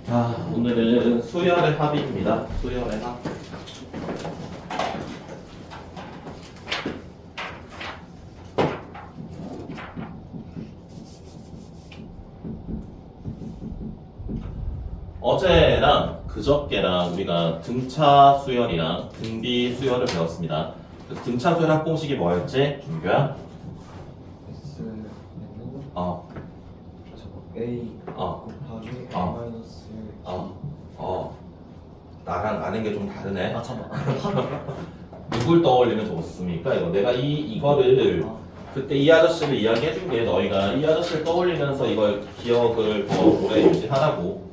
자, 오늘은 수열의 합입니다. 수열의 합. 어제랑 그저께랑 우리가 등차 수열이랑 등비 수열을 배웠습니다. 등차 수열 합공식이 뭐였지, 준규야? S는 A. 곱하기 A 마이너스 나랑 아는 게 좀 다르네. 잠깐만. 누굴 떠올리면 좋습니까? 내가 이거를 그때 이 아저씨를 이야기해준 게 너희가 이 아저씨를 떠올리면서 이걸 기억을 더 오래 유지하라고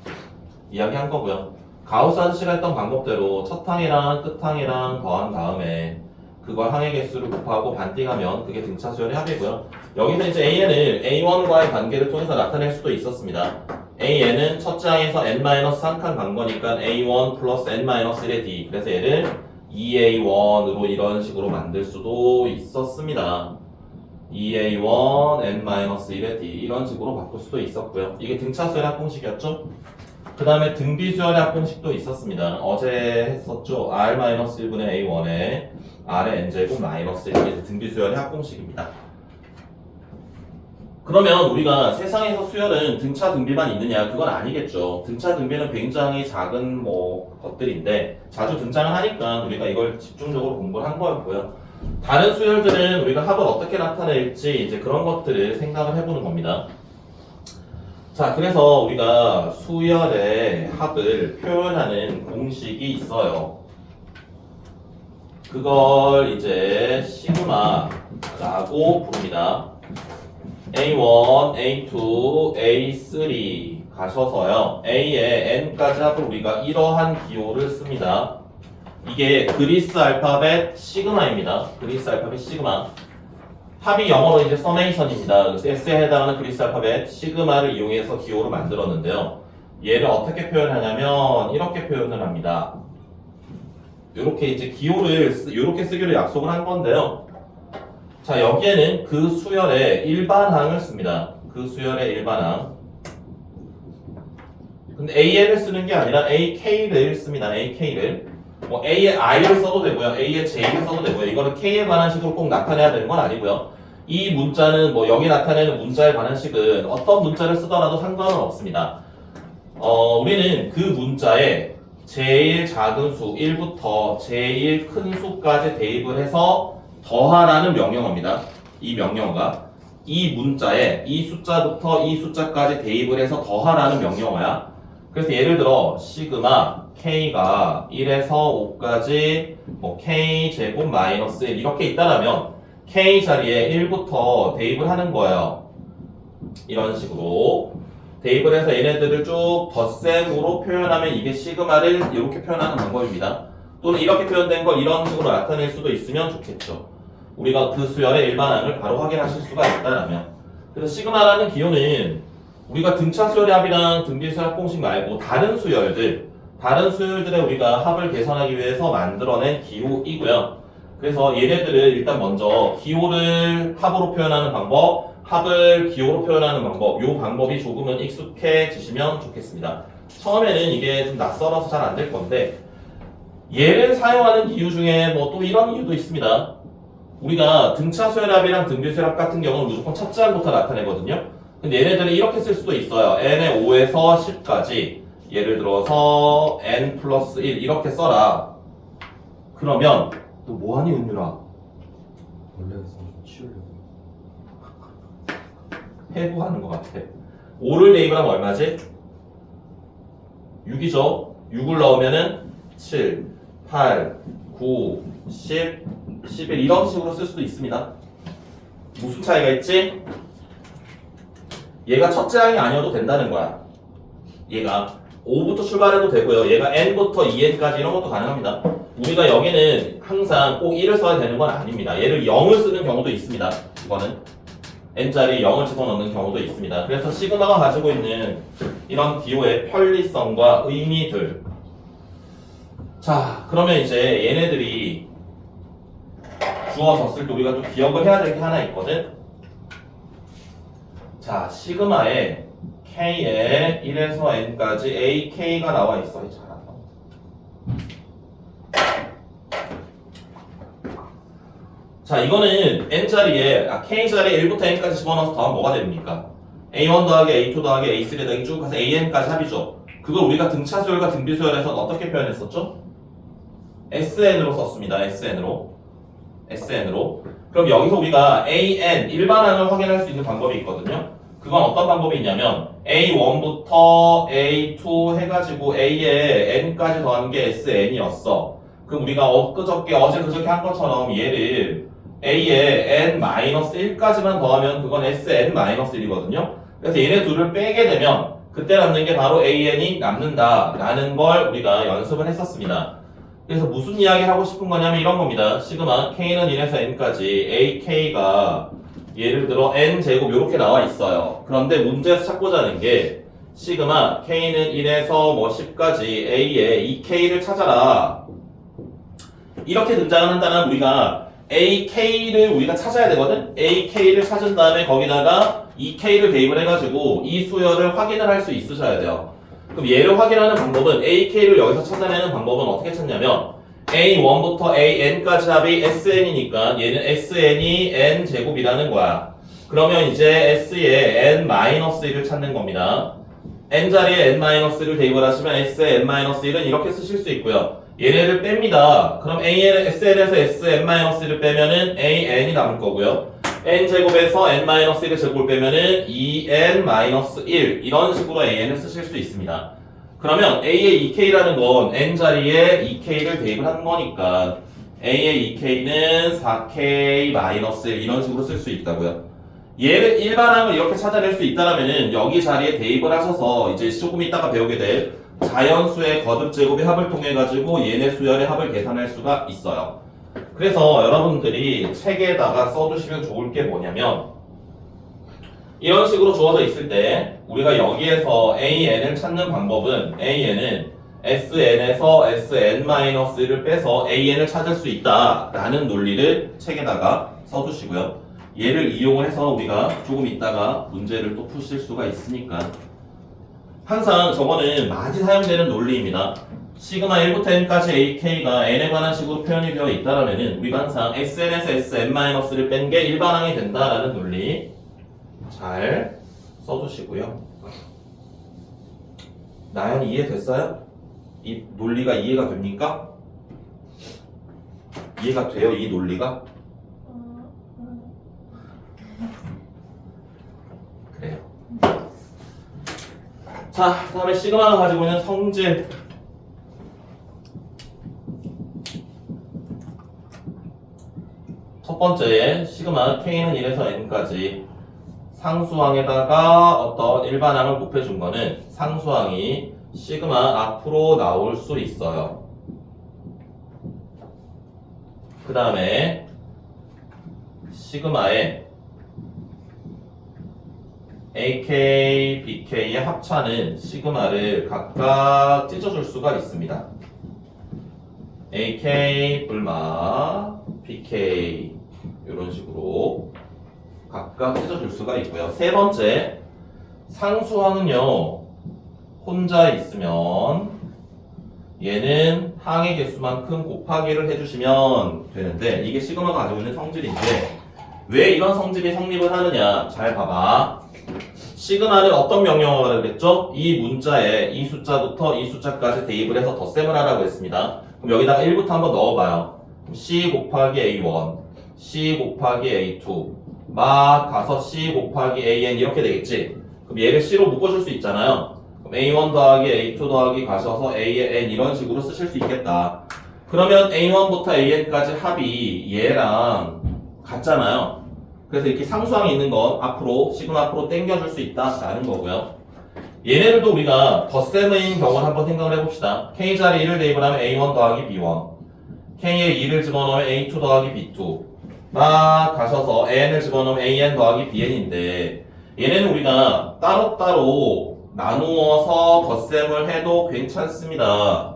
이야기한 거고요. 가우스 아저씨가 했던 방법대로 첫 항이랑 끝 항이랑 더한 다음에 그걸 항의 개수를 곱하고 반띵하면 그게 등차 수열의 합이고요. 여기서 이제 AN을 A1과의 관계를 통해서 나타낼 수도 있었습니다. AN은 첫째 항에서 n-1칸 간 거니까 A1 플러스 n-1의 D. 그래서 얘를 2A1으로 이런 식으로 만들 수도 있었습니다. 2A1 n-1의 D 이런 식으로 바꿀 수도 있었고요. 이게 등차 수열의 합공식이었죠? 그 다음에 등비 수열의 합공식도 있었습니다. 어제 했었죠. R-1분의 A1에 R의 n제곱 마이너스 이게 등비 수열의 합공식입니다. 그러면 우리가 세상에서 수열은 등차 등비만 있느냐? 그건 아니겠죠. 등차 등비는 굉장히 작은 것들인데 자주 등장을 하니까 우리가 이걸 집중적으로 공부를 한 거였고요. 다른 수열들은 우리가 합을 어떻게 나타낼지 이제 그런 것들을 생각을 해보는 겁니다. 자, 그래서 우리가 수열의 합을 표현하는 공식이 있어요. 그걸 이제 시그마라고 부릅니다. A1, A2, A3 가셔서요. A의 n까지 합을 우리가 이러한 기호를 씁니다. 이게 그리스 알파벳 시그마입니다. 그리스 알파벳 시그마. 합이 영어로 이제 서메이션입니다. 그래서 S에 해당하는 그리스 알파벳 시그마를 이용해서 기호를 만들었는데요. 얘를 어떻게 표현하냐면 이렇게 표현을 합니다. 이렇게 이제 기호를 이렇게 쓰기로 약속을 한 건데요. 자, 여기에는 그 수열의 일반항을 씁니다. 그 수열의 일반항. 근데 AN을 쓰는 게 아니라 AK를 씁니다. AK를. A의 I를 써도 되고요. A의 J를 써도 되고요. 이거는 K에 관한 식으로 꼭 나타내야 되는 건 아니고요. 이 문자는 여기 나타내는 문자에 관한 식은 어떤 문자를 쓰더라도 상관은 없습니다. 우리는 그 문자에 제일 작은 수 1부터 제일 큰 수까지 대입을 해서 더하라는 명령어입니다. 이 명령어가 이 문자에 이 숫자부터 이 숫자까지 대입을 해서 더하라는 명령어야. 그래서 예를 들어 시그마 K가 1에서 5까지 K 제곱 마이너스 1 이렇게 있다라면 K 자리에 1부터 대입을 하는 거예요. 이런 식으로 대입을 해서 얘네들을 쭉 덧셈으로 표현하면 이게 시그마를 이렇게 표현하는 방법입니다. 또는 이렇게 표현된 걸 이런 식으로 나타낼 수도 있으면 좋겠죠. 우리가 그 수열의 일반항을 바로 확인하실 수가 있다라면. 그래서 시그마라는 기호는 우리가 등차 수열의 합이랑 등비 수열 합공식 말고 다른 수열들의 우리가 합을 계산하기 위해서 만들어낸 기호이고요. 그래서 얘네들을 일단 먼저 기호를 합으로 표현하는 방법, 합을 기호로 표현하는 방법, 이 방법이 조금은 익숙해지시면 좋겠습니다. 처음에는 이게 좀 낯설어서 잘 안 될 건데 얘를 사용하는 이유 중에 또 이런 이유도 있습니다. 우리가 등차 수열합이랑 등비 수열합 같은 경우는 무조건 첫째 항부터 나타내거든요. 근데 얘네들은 이렇게 쓸 수도 있어요. n의 5에서 10까지 예를 들어서 n 플러스 1 이렇게 써라. 그러면 너 뭐하니 은유라? 원래 좀 치우려고. 해부하는 것 같아. 5를 대입을 하면 얼마지? 6이죠. 6을 넣으면은 7, 8, 9, 10, 11 이런 식으로 쓸 수도 있습니다. 무슨 차이가 있지? 얘가 첫째 항이 아니어도 된다는 거야. 얘가 5부터 출발해도 되고요. 얘가 n부터 2n까지 이런 것도 가능합니다. 우리가 여기는 항상 꼭 1을 써야 되는 건 아닙니다. 얘를 0을 쓰는 경우도 있습니다. 이거는 n자리 0을 집어넣는 경우도 있습니다. 그래서 시그마가 가지고 있는 이런 기호의 편리성과 의미들. 자, 그러면 이제 얘네들이 주어졌을 때 우리가 좀 기억을 해야 될 게 하나 있거든. 자, 시그마에 K에 1에서 N까지 AK가 나와 있어. 잘한다. 자, 이거는 N자리에, K자리에 1부터 N까지 집어넣어서 더하면 뭐가 됩니까? A1 더하기 A2 더하기 A3 더하기 쭉 가서 AN까지 합이죠. 그걸 우리가 등차수열과 등비수열에서는 어떻게 표현했었죠? SN으로 썼습니다. SN으로. 그럼 여기서 우리가 AN, 일반항을 확인할 수 있는 방법이 있거든요. 그건 어떤 방법이 있냐면 A1부터 A2 해가지고 A에 N까지 더하는 게 SN이었어. 그럼 우리가 어제 그저께 한 것처럼 얘를 A에 N-1까지만 더하면 그건 SN-1이거든요. 그래서 얘네 둘을 빼게 되면 그때 남는 게 바로 AN이 남는다라는 걸 우리가 연습을 했었습니다. 그래서 무슨 이야기를 하고 싶은 거냐면 이런 겁니다. 시그마 K는 1에서 N까지 AK가 예를 들어 N제곱 이렇게 나와 있어요. 그런데 문제에서 찾고자 하는 게 시그마 K는 1에서 10까지 A의 2K를 찾아라. 이렇게 등장을 한다면 우리가 AK를 우리가 찾아야 되거든? AK를 찾은 다음에 거기다가 2K를 대입을 해가지고 이 수열을 확인을 할 수 있으셔야 돼요. 그럼 얘를 확인하는 방법은 AK를 여기서 찾아내는 방법은 어떻게 찾냐면 A1부터 AN까지 합이 SN이니까 얘는 SN이 N제곱이라는 거야. 그러면 이제 S에 N-1을 찾는 겁니다. N자리에 N-를 대입을 하시면 S에 N-1은 이렇게 쓰실 수 있고요. 얘네를 뺍니다. 그럼 SN에서 Sn-를 빼면은 AN이 남을 거고요. N제곱에서 N-1의 제곱을 빼면은 2N-1 이런 식으로 AN을 쓰실 수 있습니다. 그러면 A의 2K라는 건 N자리에 2K를 대입을 하는 거니까 A의 2K는 4K-1 이런 식으로 쓸 수 있다고요. 얘를 일반항을 이렇게 찾아낼 수 있다라면은 여기 자리에 대입을 하셔서 이제 조금 이따가 배우게 될 자연수의 거듭 제곱의 합을 통해 가지고 얘네 수열의 합을 계산할 수가 있어요. 그래서 여러분들이 책에다가 써두시면 좋을 게 뭐냐면 이런 식으로 주어져 있을 때 우리가 여기에서 AN을 찾는 방법은 AN은 SN에서 SN-를 빼서 AN을 찾을 수 있다라는 논리를 책에다가 써두시고요. 얘를 이용을 해서 우리가 조금 있다가 문제를 또 푸실 수가 있으니까 항상 저거는 많이 사용되는 논리입니다. 시그마 1부터 n까지 AK가 n에 관한 식으로 표현이 되어 있다라면은 우리가 항상 SN에서 SN-를 뺀 게 일반항이 된다라는 논리 잘 써두시고요. 나연이 이해됐어요? 이 논리가 이해가 됩니까? 이해가 돼요? 이 논리가? 그래요. 자, 다음에 시그마가 가지고 있는 성질. 첫 번째, 시그마 K는 1에서 N까지 상수항에다가 어떤 일반항을 곱해준 거는 상수항이 시그마 앞으로 나올 수 있어요. 그 다음에 시그마의 AK, BK의 합차는 시그마를 각각 찢어줄 수가 있습니다. AK, 불마, BK 이런 식으로 각각 찢어줄 수가 있고요. 세 번째, 상수항은요 혼자 있으면 얘는 항의 개수만큼 곱하기를 해주시면 되는데 이게 시그마가 가지고 있는 성질인데 왜 이런 성질이 성립을 하느냐 잘 봐봐. 시그마는 어떤 명령어가 그랬죠? 이 문자에 이 숫자부터 이 숫자까지 대입을 해서 덧셈을 하라고 했습니다. 그럼 여기다가 1부터 한번 넣어봐요. C 곱하기 A1, C 곱하기 A2 막 가서 C 곱하기 AN 이렇게 되겠지? 그럼 얘를 C로 묶어줄 수 있잖아요. 그럼 A1 더하기 A2 더하기 가셔서 A의 N 이런 식으로 쓰실 수 있겠다. 그러면 A1부터 AN까지 합이 얘랑 같잖아요. 그래서 이렇게 상수항이 있는 건 앞으로 시그마 앞으로 당겨줄 수 있다라는 거고요. 얘네들도 우리가 덧셈인 경우를 한번 생각을 해봅시다. K자리 1을 대입을 하면 A1 더하기 B1 K에 2를 집어넣으면 A2 더하기 B2 막 가셔서 N을 집어넣으면 AN 더하기 BN인데 얘네는 우리가 따로따로 나누어서 덧셈을 해도 괜찮습니다.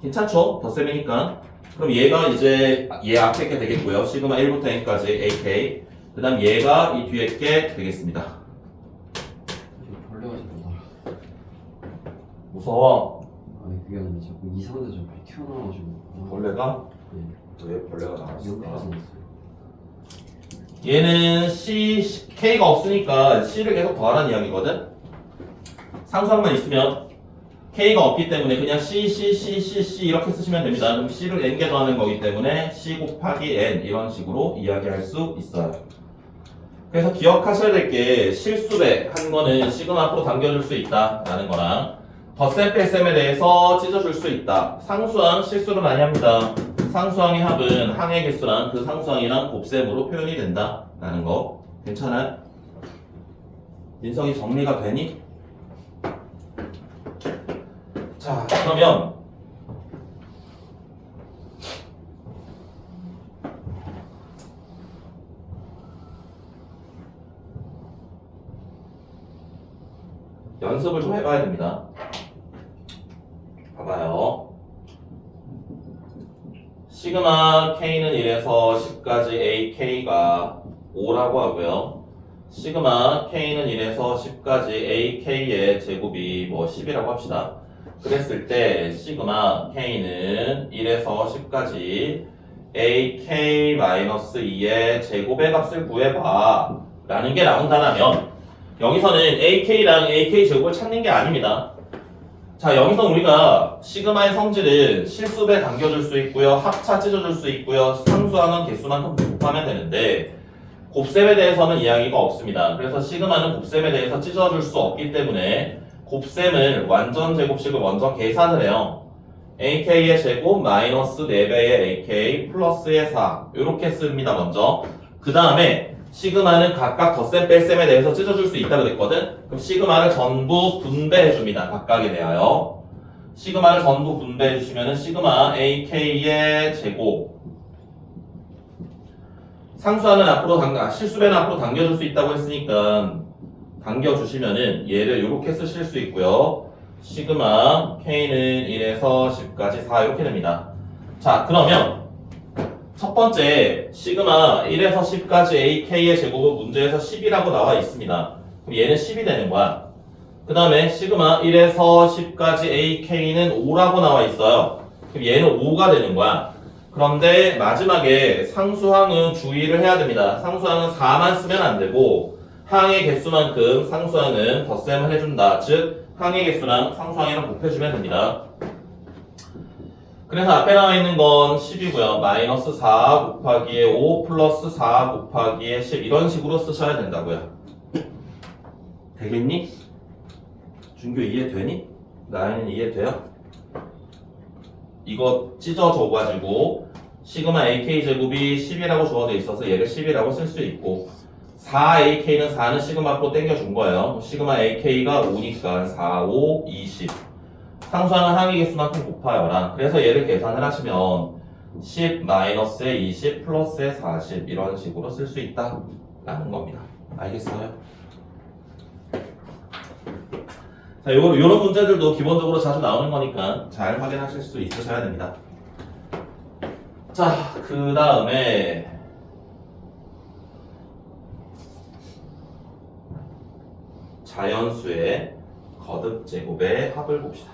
괜찮죠? 덧셈이니까. 그럼 얘가 이제 얘 앞에 게 되겠고요. 시그마 1부터 n까지 AK. 그 다음 얘가 이 뒤에 게 되겠습니다. 무서워. 아니 그게 아니라 자꾸 이상한 데서 자꾸 튀어나와가지고 벌레가? 네. 왜 벌레가 나왔을까? 연락해서 났어요. 얘는 K가 없으니까 C를 계속 더하라는 이야기거든? 상수항만 있으면 K가 없기 때문에 그냥 C 이렇게 쓰시면 됩니다. 그럼 C를 N개 더하는 거기 때문에 C 곱하기 N 이런 식으로 이야기할 수 있어요. 그래서 기억하셔야 될 게 실수배 한 거는 시그마 앞으로 당겨줄 수 있다 라는 거랑 덧셈 뺄셈에 대해서 찢어줄 수 있다. 상수항 실수를 많이 합니다. 상수항의 합은 항의 개수랑 그 상수항이랑 곱셈으로 표현이 된다 라는 거 괜찮아요? 민석이 정리가 되니? 자 그러면 연습을 좀 해봐야 됩니다. 봐봐요. 시그마 K는 1에서 10까지 AK가 5라고 하고요. 시그마 K는 1에서 10까지 AK의 제곱이 뭐 10이라고 합시다. 그랬을 때 시그마 K는 1에서 10까지 AK-2의 제곱의 값을 구해봐 라는 게 나온다면 여기서는 AK랑 AK 제곱을 찾는 게 아닙니다. 자, 여기서 우리가 시그마의 성질은 실수배 당겨줄 수 있고요, 합차 찢어줄 수 있고요, 상수항은 개수만큼 곱하면 되는데 곱셈에 대해서는 이야기가 없습니다. 그래서 시그마는 곱셈에 대해서 찢어줄 수 없기 때문에 곱셈을 완전 제곱식을 먼저 계산을 해요. AK의 제곱 마이너스 4배의 AK 플러스의 4 이렇게 씁니다. 먼저 그 다음에 시그마는 각각 덧셈 뺄셈에 대해서 찢어줄 수 있다 그랬거든? 그럼 시그마를 전부 분배해줍니다. 각각에 대하여. 시그마를 전부 분배해주시면은 시그마 AK의 제곱. 상수하는 앞으로 실수배는 앞으로 당겨줄 수 있다고 했으니까 당겨주시면은 얘를 이렇게 쓰실 수 있고요. 시그마 K는 1에서 10까지 4 이렇게 됩니다. 자, 그러면 첫 번째 시그마 1에서 10까지 AK의 제곱은 문제에서 10이라고 나와 있습니다. 그럼 얘는 10이 되는 거야. 그 다음에 시그마 1에서 10까지 AK는 5라고 나와 있어요. 그럼 얘는 5가 되는 거야. 그런데 마지막에 상수항은 주의를 해야 됩니다. 상수항은 4만 쓰면 안 되고 항의 개수만큼 상수항은 덧셈을 해준다. 즉 항의 개수랑 상수항이랑 곱해주면 됩니다. 그래서 앞에 나와 있는 건 10이고요. 마이너스 4 곱하기에 5 플러스 4 곱하기에 10 이런 식으로 쓰셔야 된다고요. 되겠니? 준규 이해되니? 나연이는 이해돼요? 이거 찢어줘가지고 시그마 AK 제곱이 10이라고 주어져 있어서 얘를 10이라고 쓸 수 있고 4AK는 4는 시그마 앞으로 당겨준 거예요. 시그마 AK가 5니까 4, 5, 20 상수하는 항의 개수만큼 곱하여라. 그래서 얘를 계산을 하시면 10 마이너스에 20 플러스에 40 이런 식으로 쓸 수 있다 라는 겁니다. 알겠어요? 자, 요런 문제들도 기본적으로 자주 나오는 거니까 잘 확인하실 수 있으셔야 됩니다. 자, 그 다음에 자연수의 거듭 제곱의 합을 봅시다.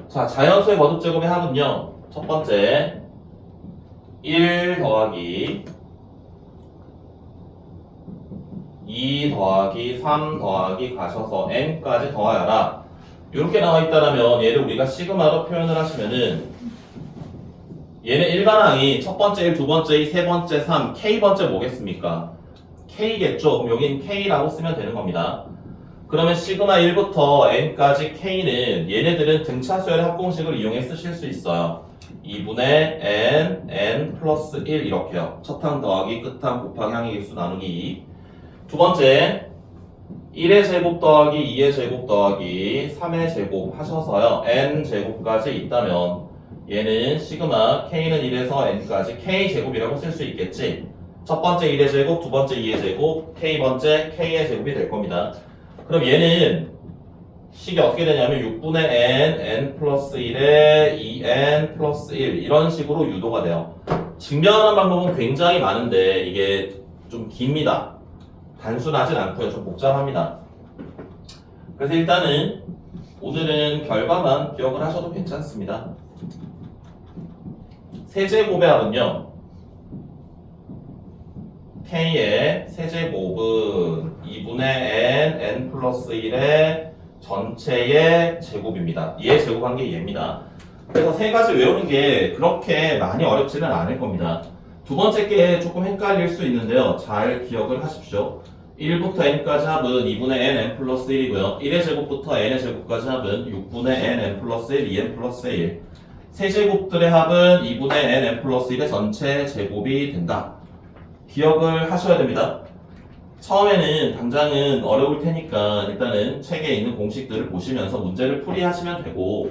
자, 자연수의 거듭 제곱의 합은요. 첫 번째 1 더하기 2 더하기 3 더하기 가셔서 n까지 더하여라. 이렇게 나와 있다라면 얘를 우리가 시그마로 표현을 하시면은 얘는 일반항이 첫 번째 1, 두 번째 2, 세 번째 3, k번째 뭐겠습니까? k겠죠? 그럼 여긴 k라고 쓰면 되는 겁니다. 그러면 시그마 1부터 n까지 k는 얘네들은 등차수열의 합공식을 이용해 쓰실 수 있어요. 2분의 n 플러스 1 이렇게요. 첫항 더하기 끝항 곱하기 항의 개수 나누기 2. 두 번째 1의 제곱 더하기 2의 제곱 더하기 3의 제곱 하셔서요. n 제곱까지 있다면 얘는 시그마 k는 1에서 n까지 k 제곱이라고 쓸 수 있겠지. 첫 번째 1의 제곱, 두 번째 2의 제곱, k번째 k의 제곱이 될 겁니다. 그럼 얘는 식이 어떻게 되냐면 6분의 n 플러스 1에 2n 플러스 1 이런 식으로 유도가 돼요. 증명하는 방법은 굉장히 많은데 이게 좀 깁니다. 단순하진 않고요. 좀 복잡합니다. 그래서 일단은 오늘은 결과만 기억을 하셔도 괜찮습니다. 세제곱의 합은요. K의 세제곱은 2분의 n 플러스 1의 전체의 제곱입니다. 얘 제곱한 게 얘입니다. 그래서 세 가지 외우는 게 그렇게 많이 어렵지는 않을 겁니다. 두 번째 게 조금 헷갈릴 수 있는데요. 잘 기억을 하십시오. 1부터 n까지 합은 2분의 n 플러스 1이고요. 1의 제곱부터 n의 제곱까지 합은 6분의 n 플러스 1, 2n 플러스 1. 세제곱들의 합은 2분의 n 플러스 1의 전체 제곱이 된다. 기억을 하셔야 됩니다. 처음에는 당장은 어려울 테니까 일단은 책에 있는 공식들을 보시면서 문제를 풀이하시면 되고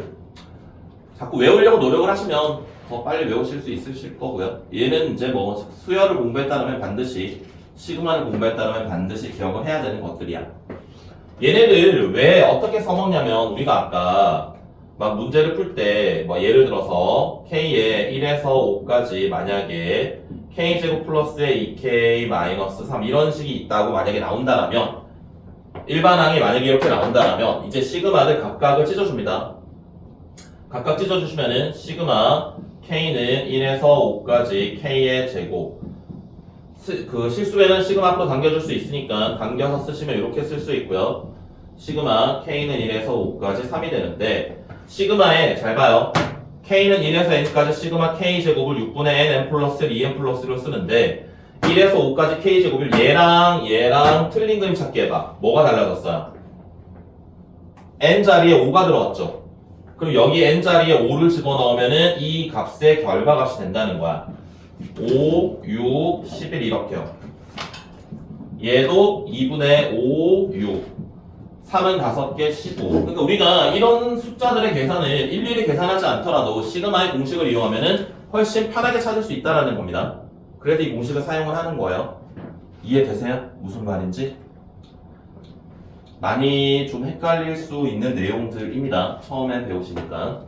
자꾸 외우려고 노력을 하시면 더 빨리 외우실 수 있으실 거고요. 얘는 이제 뭐 수열을 공부했다면 반드시 시그마를 공부했다면 반드시 기억을 해야 되는 것들이야. 얘네들 왜 어떻게 써먹냐면 우리가 아까 막 문제를 풀 때 뭐 예를 들어서 K에 1에서 5까지 만약에 K제곱 플러스에 2K 마이너스 3 이런 식이 있다고 만약에 나온다라면 일반항이 만약에 이렇게 나온다라면 이제 시그마를 각각을 찢어줍니다. 각각 찢어주시면은 시그마 K는 1에서 5까지 K의 제곱 그 실수에는 시그마 앞으로 당겨줄 수 있으니까 당겨서 쓰시면 이렇게 쓸 수 있고요. 시그마 K는 1에서 5까지 3이 되는데 시그마에 잘 봐요. K는 1에서 n까지 시그마 K제곱을 6분의 n 플러스 1, 2n 플러스 1로 쓰는데 1에서 5까지 K제곱을 얘랑 틀린 그림 찾기 해봐. 뭐가 달라졌어요? n자리에 5가 들어갔죠. 그럼 여기 n자리에 5를 집어넣으면은 이 값의 결과값이 된다는 거야. 5, 6, 11 이렇게요. 얘도 2분의 5, 6 3은 5개, 15. 그러니까 우리가 이런 숫자들의 계산을 일일이 계산하지 않더라도 시그마의 공식을 이용하면은 훨씬 편하게 찾을 수 있다는 겁니다. 그래서 이 공식을 사용을 하는 거예요. 이해되세요? 무슨 말인지? 많이 좀 헷갈릴 수 있는 내용들입니다. 처음에 배우시니까.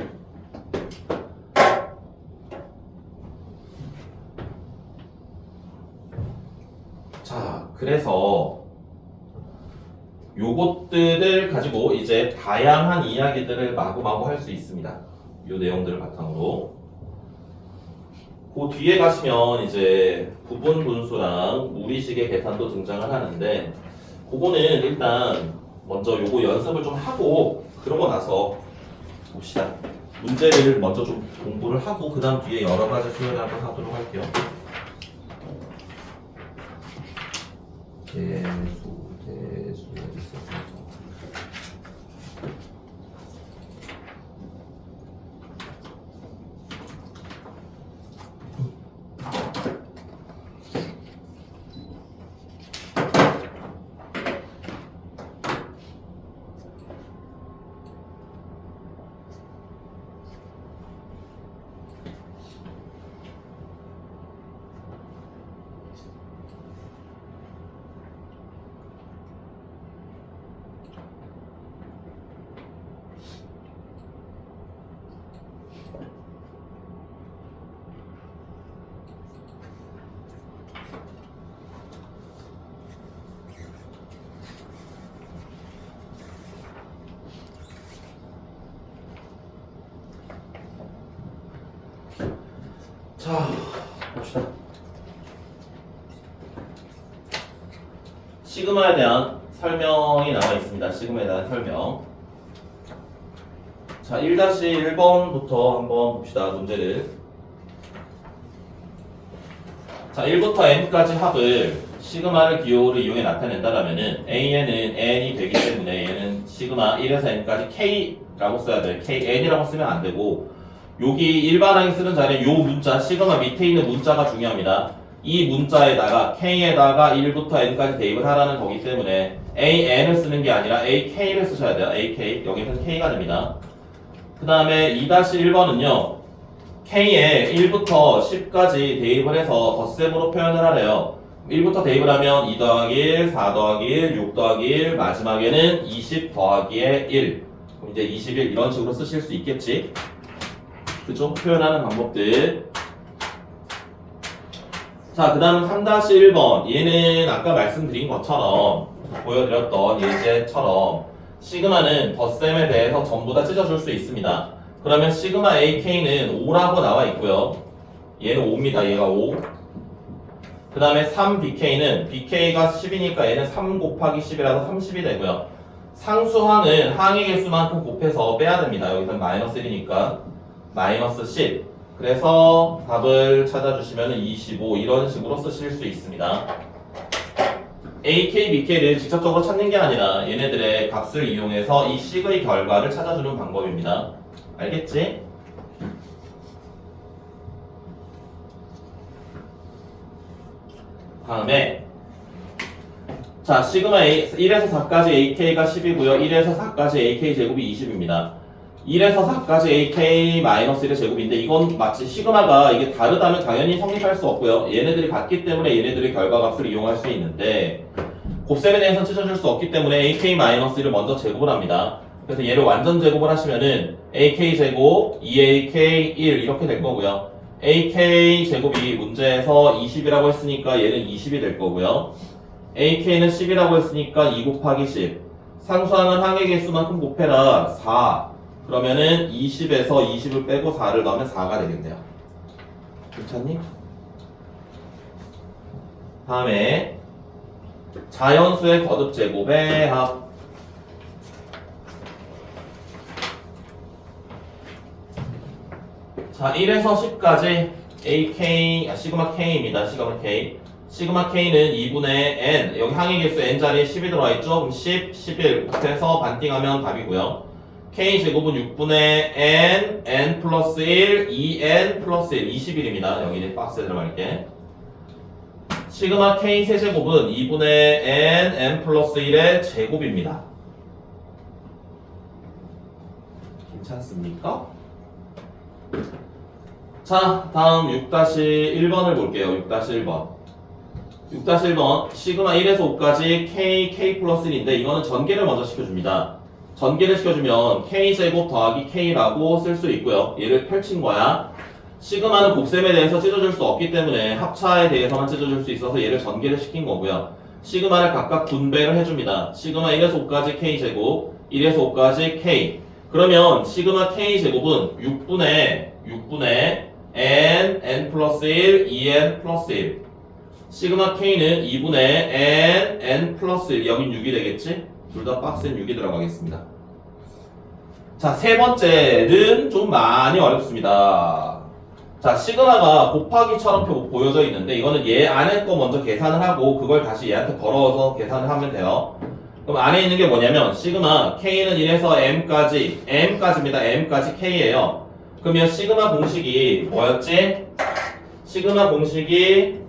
자, 그래서 요것들을 가지고 이제 다양한 이야기들을 마구마구 할 수 있습니다. 요 내용들을 바탕으로. 그 뒤에 가시면 이제 부분 분수랑 무리식의 계산도 등장을 하는데 그거는 일단 먼저 요거 연습을 좀 하고 그러고 나서 봅시다. 문제를 먼저 좀 공부를 하고 그 다음 뒤에 여러 가지 수련을 한번 하도록 할게요. 대수 어디 있어? 자, 봅시다. 시그마에 대한 설명이 나와 있습니다. 시그마에 대한 설명. 자, 1-1번부터 한번 봅시다. 문제를. 자, 1부터 n까지 합을 시그마를 기호를 이용해 나타낸다라면은 a는 n이 되기 때문에 얘는 시그마 1에서 n까지 k라고 써야 돼요. kn이라고 쓰면 안 되고 여기 일반항이 쓰는 자리에 요 문자 시그마 밑에 있는 문자가 중요합니다. 이 문자에다가 k에다가 1부터 n까지 대입을 하라는 거기 때문에 an을 쓰는 게 아니라 ak를 쓰셔야 돼요. ak 여기는 k가 됩니다. 그 다음에 2-1번은요 K에 1부터 10까지 대입을 해서 덧셈으로 표현을 하래요. 1부터 대입을 하면 2 더하기 1, 4 더하기 1, 6 더하기 1, 마지막에는 20 더하기에 1. 그럼 이제 21 이런 식으로 쓰실 수 있겠지? 그죠? 표현하는 방법들. 자, 그 다음 3-1번. 얘는 아까 말씀드린 것처럼, 보여드렸던 예제처럼, 시그마는 덧셈에 대해서 전부 다 찢어줄 수 있습니다. 그러면 시그마 AK는 5라고 나와 있고요. 얘는 5입니다. 얘가 5. 그 다음에 3BK는 BK가 10이니까 얘는 3 곱하기 10이라서 30이 되고요. 상수항은 항의 개수만큼 곱해서 빼야 됩니다. 여기서 마이너스 1이니까 마이너스 10. 그래서 답을 찾아주시면 25 이런 식으로 쓰실 수 있습니다. AK, BK를 직접적으로 찾는 게 아니라 얘네들의 값을 이용해서 이 식의 결과를 찾아주는 방법입니다. 알겠지? 다음에 자, 시그마 A, 1에서 4까지 AK가 10이고요. 1에서 4까지 AK 제곱이 20입니다. 1에서 4까지 AK-1의 제곱인데 이건 마치 시그마가 이게 다르다면 당연히 성립할 수 없고요. 얘네들이 같기 때문에 얘네들의 결과값을 이용할 수 있는데 곱셈에 대해서 찢어줄 수 없기 때문에 AK-1을 먼저 제곱을 합니다. 그래서 얘를 완전 제곱을 하시면은 AK제곱 2AK1 이렇게 될 거고요. AK제곱이 문제에서 20이라고 했으니까 얘는 20이 될 거고요. AK는 10이라고 했으니까 2 곱하기 10. 상수항은 항의 개수만큼 곱해라 4. 그러면은 20에서 20을 빼고 4를 넣으면 4가 되겠네요. 괜찮니? 다음에 자연수의 거듭 제곱의 합. 자, 1에서 10까지 시그마 K입니다. 시그마 K. 시그마 K는 2분의 N. 여기 항의 개수 N 자리에 10이 들어와 있죠? 그럼 10, 11 곱해서 반띵하면 답이고요. K제곱은 6분의 N, N 플러스 1, 2N 플러스 1, 21입니다. 여기 박스에 들어갈게. 시그마 K 세제곱은 2분의 N, N 플러스 1의 제곱입니다. 괜찮습니까? 자, 다음 6-1번을 볼게요. 6-1번. 6-1번. 시그마 1에서 5까지 K 플러스 1인데 이거는 전개를 먼저 시켜줍니다. 전개를 시켜주면 K제곱 더하기 K라고 쓸 수 있고요. 얘를 펼친 거야. 시그마는 곱셈에 대해서 찢어줄 수 없기 때문에 합차에 대해서만 찢어줄 수 있어서 얘를 전개를 시킨 거고요. 시그마를 각각 분배를 해줍니다. 시그마 1에서 5까지 K제곱, 1에서 5까지 K. 그러면 시그마 K제곱은 6분의 N 플러스 1, 2N 플러스 1. 시그마 K는 2분의 N 플러스 1. 여긴 6이 되겠지? 둘 다 박스엔 6이 들어가겠습니다. 자, 세 번째는 좀 많이 어렵습니다. 자, 시그마가 곱하기처럼 보여져 있는데 이거는 얘 안에 거 먼저 계산을 하고 그걸 다시 얘한테 걸어서 계산을 하면 돼요. 그럼 안에 있는 게 뭐냐면 시그마 K는 1에서 M까지입니다. M까지 K예요. 그러면 시그마 공식이 뭐였지? 시그마 공식이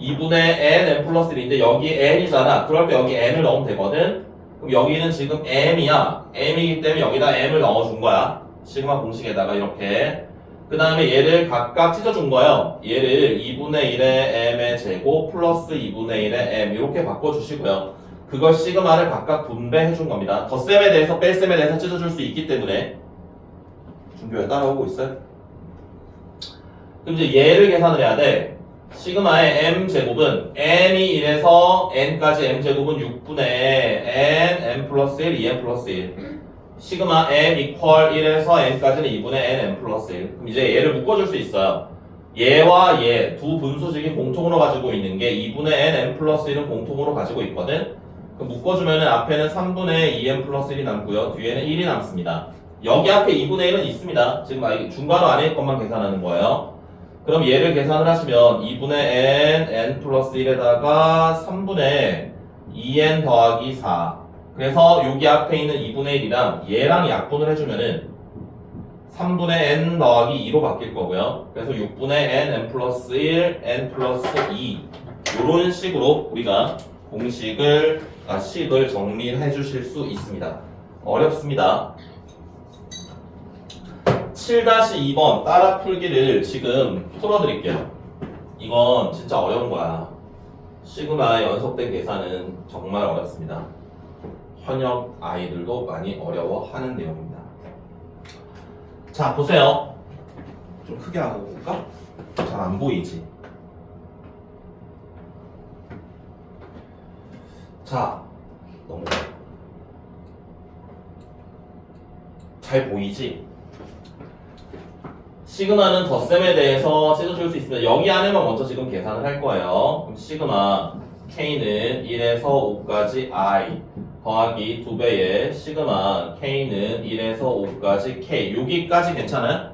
2분의 N 플러스 1인데 여기 N이잖아. 그럴 때 여기 N을 넣으면 되거든. 그럼 여기는 지금 M이야. M이기 때문에 여기다 M을 넣어준 거야. 시그마 공식에다가 이렇게. 그 다음에 얘를 각각 찢어준 거예요. 얘를 2분의 1의 M의 제곱 플러스 2분의 1의 M 이렇게 바꿔주시고요. 그걸 시그마를 각각 분배해준 겁니다. 덧셈에 대해서 뺄셈에 대해서 찢어줄 수 있기 때문에. 준비에 따라오고 있어요? 그럼 이제 얘를 계산을 해야 돼. 시그마의 m제곱은 m이 1에서 n까지 m제곱은 6분의 n 플러스 1, 2n 플러스 1. 시그마 m 이퀄 1에서 n까지는 2분의 n 플러스 1. 그럼 이제 얘를 묶어줄 수 있어요. 얘와 얘 두 분수식이 공통으로 가지고 있는 게 2분의 n 플러스 1은 공통으로 가지고 있거든. 그럼 묶어주면은 앞에는 3분의 2n 플러스 1이 남고요. 뒤에는 1이 남습니다. 여기 앞에 2분의 1은 있습니다. 지금 중괄호 안에 것만 계산하는 거예요. 그럼 얘를 계산을 하시면 2분의 n 플러스 1에다가 3분의 2n 더하기 4. 그래서 여기 앞에 있는 2분의 1이랑 얘랑 약분을 해주면은 3분의 n 더하기 2로 바뀔 거고요. 그래서 6분의 n 플러스 1, n 플러스 2. 이런 식으로 우리가 식을 정리해 주실 수 있습니다. 어렵습니다. 7-2번 따라 풀기를 지금 풀어드릴게요. 이건 진짜 어려운 거야. 시그마 연속된 계산은 정말 어렵습니다. 현역 아이들도 많이 어려워하는 내용입니다. 자, 보세요. 좀 크게 하고 볼까? 잘 안 보이지? 자, 너무 잘 보이지? 시그마는 덧셈에 대해서 찢어줄 수 있습니다. 여기 안에만 먼저 지금 계산을 할 거예요. 그럼 시그마 K는 1에서 5까지 I 더하기 2배의 시그마 K는 1에서 5까지 K. 여기까지 괜찮아요?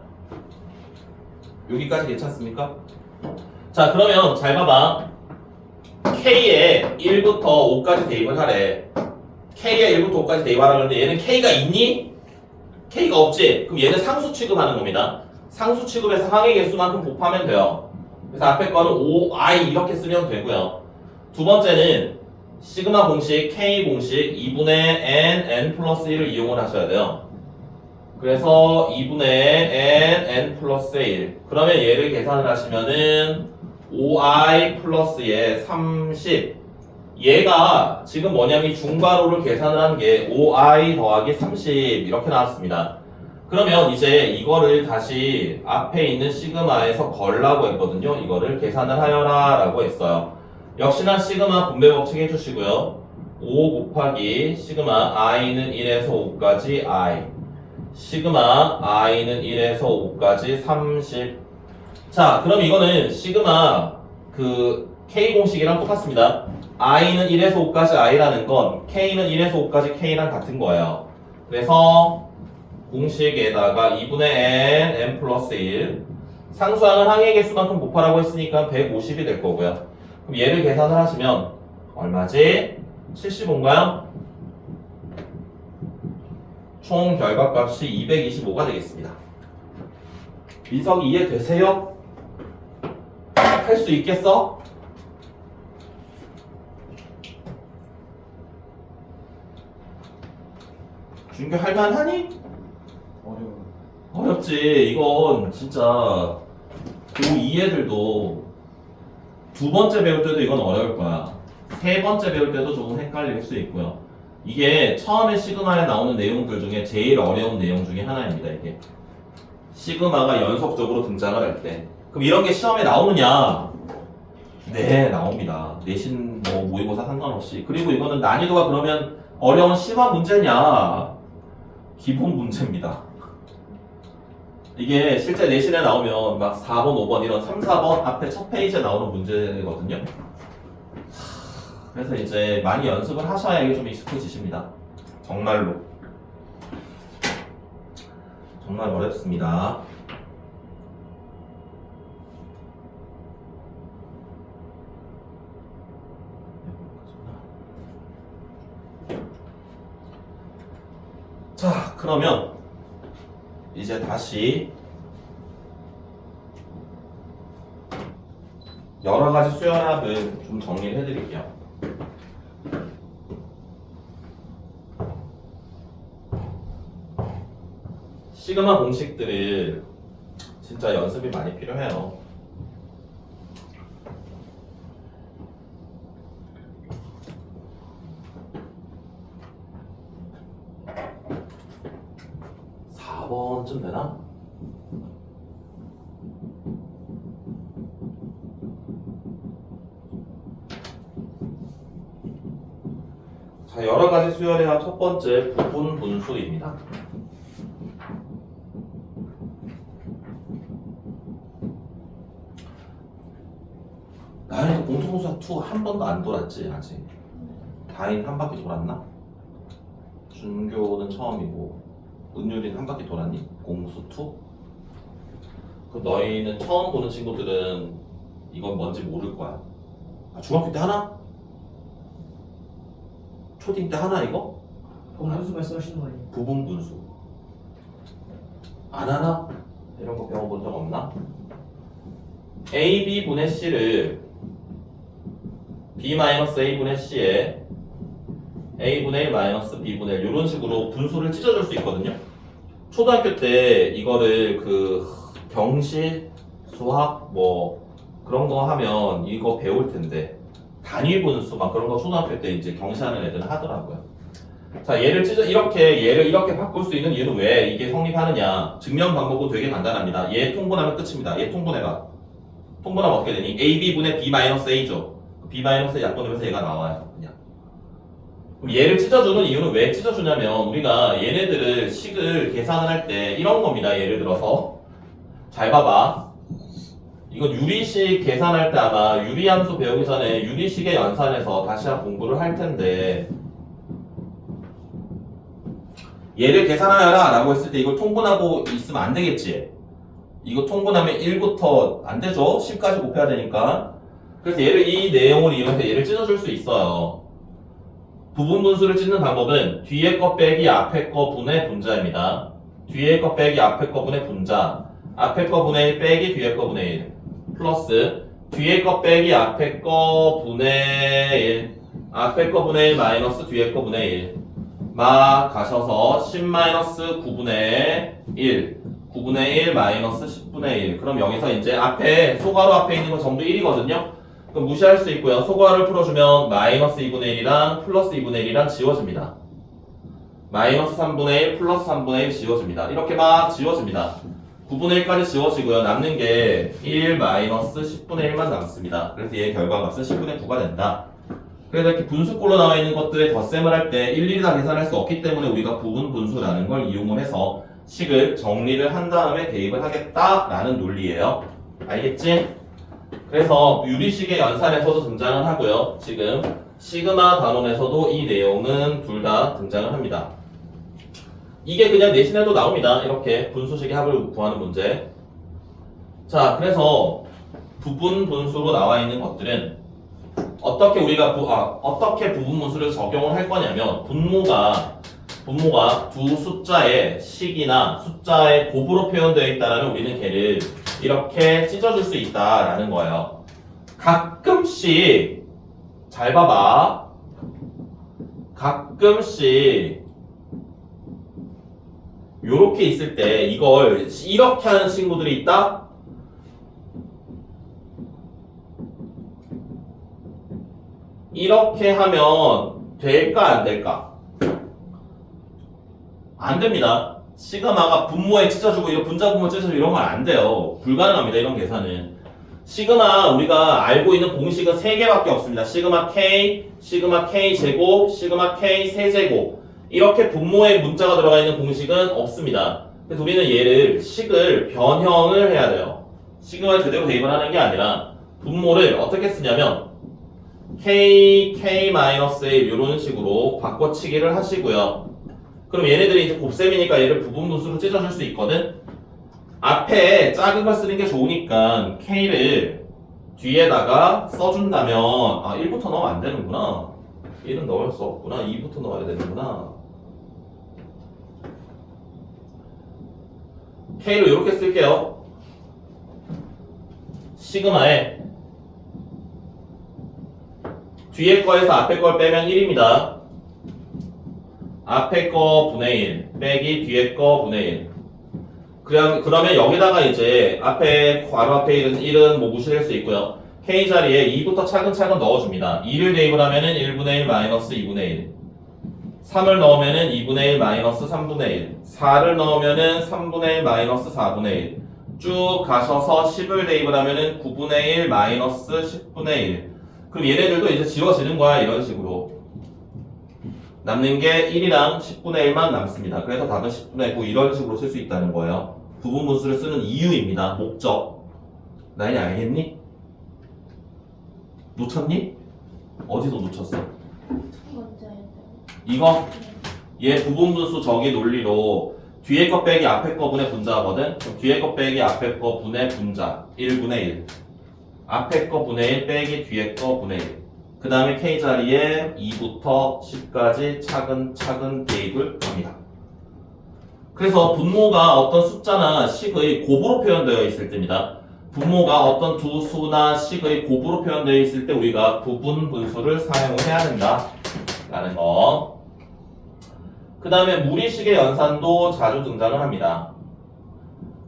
여기까지 괜찮습니까? 자, 그러면 잘 봐봐. K에 1부터 5까지 대입을 하래. K에 1부터 5까지 대입하라 그러는데 얘는 K가 있니? K가 없지? 그럼 얘는 상수 취급하는 겁니다. 상수 취급해서 항의 개수만큼 곱하면 돼요. 그래서 앞에 거는 5i 이렇게 쓰면 되고요. 두 번째는 시그마 공식, K 공식 2분의 n 플러스 1을 이용을 하셔야 돼요. 그래서 2분의 n 플러스 1. 그러면 얘를 계산을 하시면은 5i 플러스에 30. 얘가 지금 뭐냐면 중괄호를 계산을 한 게 5i 더하기 30 이렇게 나왔습니다. 그러면 이제 이거를 다시 앞에 있는 시그마에서 걸라고 했거든요. 이거를 계산을 하여라 라고 했어요. 역시나 시그마 분배 법칙 해주시고요. 5 곱하기 시그마 i는 1에서 5까지 i 시그마 i는 1에서 5까지 30. 자, 그럼 이거는 시그마 그 k 공식이랑 똑같습니다. i는 1에서 5까지 i라는 건 k는 1에서 5까지 k랑 같은 거예요. 그래서 공식에다가 2분의 n 플러스 1 상수항은 항의 개수만큼 곱하라고 했으니까 150이 될 거고요. 그럼 얘를 계산을 하시면 얼마지? 75인가요? 총 결과값이 225가 되겠습니다. 민석이 이해되세요? 할 수 있겠어? 준규 할만하니? 어려워. 어렵지. 이건 진짜 고2 애들도 두 번째 배울 때도 이건 어려울 거야. 세 번째 배울 때도 조금 헷갈릴 수 있고요. 이게 처음에 시그마에 나오는 내용들 중에 제일 어려운 내용 중에 하나입니다. 이게 시그마가 연속적으로 등장을 할 때. 그럼 이런 게 시험에 나오느냐? 네, 나옵니다. 내신 뭐 모의고사 상관없이. 그리고 이거는 난이도가 그러면 어려운 심화 문제냐? 기본 문제입니다. 이게 실제 내신에 나오면 막 4번, 5번 이런 3, 4번 앞에 첫 페이지에 나오는 문제거든요. 그래서 이제 많이 연습을 하셔야 이게 좀 익숙해지십니다. 정말로. 정말 어렵습니다. 자, 그러면 이제 다시 여러 가지 수열합을 좀 정리를 해드릴게요. 시그마 공식들을 진짜 연습이 많이 필요해요. 쯤 되나? 자, 여러 가지 수열의 합 첫 번째 부분 분수입니다. 나연이 공통분수학 2 한 번도 안 돌았지 아직. 다인 한 바퀴 돌았나? 준교는 처음이고 은율이는 한 바퀴 돌았니? 공수 2? 그 너희는 처음 보는 친구들은 이건 뭔지 모를 거야. 아, 중학교 때 하나? 초딩 때 하나 이거? 분수 말씀하시는 거 아니에요? 부분 분수. 안 하나? 이런 거 배워본 적 없나? A, B분의 C를 B-A분의 C에 A분의 1 B분의 1 이런 식으로 분수를 찢어줄 수 있거든요. 초등학교 때 이거를 그 경시, 수학 뭐 그런 거 하면 이거 배울 텐데 단위 분수 막 그런 거 초등학교 때 이제 경시하는 애들은 하더라고요. 자, 얘를 이렇게 바꿀 수 있는 이유는 왜 이게 성립하느냐? 증명 방법은 되게 간단합니다. 얘 통분하면 끝입니다. 얘 통분해봐. 통분하면 어떻게 되니? AB분의 B-A죠. B-A 약분하면서 얘가 나와요. 그냥. 그럼 얘를 찢어주는 이유는 왜 찢어주냐면 우리가 얘네들을 식을 계산을 할 때 이런 겁니다. 예를 들어서 잘 봐봐. 이건 유리식 계산할 때 아마 유리함수 배우기 전에 유리식의 연산에서 다시 한번 공부를 할 텐데 얘를 계산하여라 라고 했을 때 이걸 통분하고 있으면 안 되겠지. 이거 통분하면 1부터 안 되죠. 10까지 곱해야 되니까. 그래서 이 내용을 이용해서 얘를 찢어줄 수 있어요. 부분 분수를 찢는 방법은 뒤에 거 빼기 앞에 거 분의 분자입니다. 뒤에 거 빼기 앞에 거 분의 분자. 앞에 거 분의 1 빼기 뒤에 거 분의 1. 플러스 뒤에 거 빼기 앞에 거 분의 1. 앞에 거 분의 1 마이너스 뒤에 거 분의 1. 막 가셔서 10-9분의 1. 9분의 1 마이너스 10분의 1. 그럼 여기서 이제 앞에 소괄호 앞에 있는 건 전부 1이거든요. 그럼 무시할 수 있고요. 소괄호를 풀어주면 마이너스 2분의 1이랑 플러스 2분의 1이랑 지워집니다. 마이너스 3분의 1 플러스 3분의 1 지워집니다. 이렇게 막 지워집니다. 9분의 1까지 지워지고요. 남는 게 1 마이너스 10분의 1만 남습니다. 그래서 얘의 결과값은 10분의 9가 된다. 그래서 이렇게 분수꼴로 나와 있는 것들의 덧셈을 할 때 일일이 다 계산할 수 없기 때문에 우리가 부분 분수라는 걸 이용을 해서 식을 정리를 한 다음에 대입을 하겠다라는 논리예요. 알겠지? 그래서 유리식의 연산에서도 등장을 하고요. 지금 시그마 단원에서도 이 내용은 둘 다 등장을 합니다. 이게 그냥 내신에도 나옵니다. 이렇게 분수식의 합을 구하는 문제. 자, 그래서 부분 분수로 나와 있는 것들은 어떻게 우리가 어떻게 부분 분수를 적용을 할 거냐면 분모가 두 숫자의 식이나 숫자의 곱으로 표현되어 있다면 우리는 걔를 이렇게 찢어줄 수 있다라는 거예요. 가끔씩 잘 봐봐. 가끔씩 요렇게 있을 때 이걸 이렇게 하는 친구들이 있다? 이렇게 하면 될까 안 될까? 안 됩니다. 시그마가 분모에 찢어주고 이런 분자 분모 찢어주고 이런 건 안 돼요. 불가능합니다. 이런 계산은. 시그마 우리가 알고 있는 공식은 3개밖에 없습니다. 시그마 K 제곱, 시그마 K 세제곱. 이렇게 분모에 문자가 들어가 있는 공식은 없습니다. 그래서 우리는 얘를 식을 변형을 해야 돼요. 시그마를 그대로 대입을 하는 게 아니라 분모를 어떻게 쓰냐면 K-1 이런 식으로 바꿔치기를 하시고요. 그럼 얘네들이 이제 곱셈이니까 얘를 부분 분수로 찢어줄 수 있거든. 앞에 작은 걸 쓰는 게 좋으니까 K를 뒤에다가 써준다면 1부터 넣으면 안 되는구나. 1은 넣을 수 없구나. 2부터 넣어야 되는구나. K를 이렇게 쓸게요. 시그마에 뒤에 거에서 앞에 걸 빼면 1입니다. 앞에 거 분의 1 빼기 뒤에 거 분의 1. 그러면 여기다가 이제 앞에 괄호 앞에 1은 뭐 무시할 수 있고요. K 자리에 2부터 차근차근 넣어줍니다. 2를 대입을 하면은 1분의 1 마이너스 2분의 1. 3을 넣으면은 2분의 1 마이너스 3분의 1. 4를 넣으면은 3분의 1 마이너스 4분의 1. 쭉 가셔서 10을 대입을 하면은 9분의 1 마이너스 10분의 1. 그럼 얘네들도 이제 지워지는 거야. 이런 식으로. 남는 게 1이랑 10분의 1만 남습니다. 그래서 답은 10분의 9 이런 식으로 쓸 수 있다는 거예요. 부분 분수를 쓰는 이유입니다. 목적. 나연이 알겠니? 놓쳤니? 어디서 놓쳤어? 이거? 얘 부분 분수 저기 논리로 뒤에 거 빼기 앞에 거 분의 분자거든? 그럼 뒤에 거 빼기 앞에 거 분의 분자 1분의 1. 앞에 거 분의 1 빼기 뒤에 거 분의 1. 그 다음에 K 자리에 2부터 10까지 차근차근 대입을 합니다. 그래서 분모가 어떤 숫자나 식의 곱으로 표현되어 있을 때입니다. 분모가 어떤 두 수나 식의 곱으로 표현되어 있을 때 우리가 부분 분수를 사용해야 된다 라는 거. 그 다음에 무리식의 연산도 자주 등장을 합니다.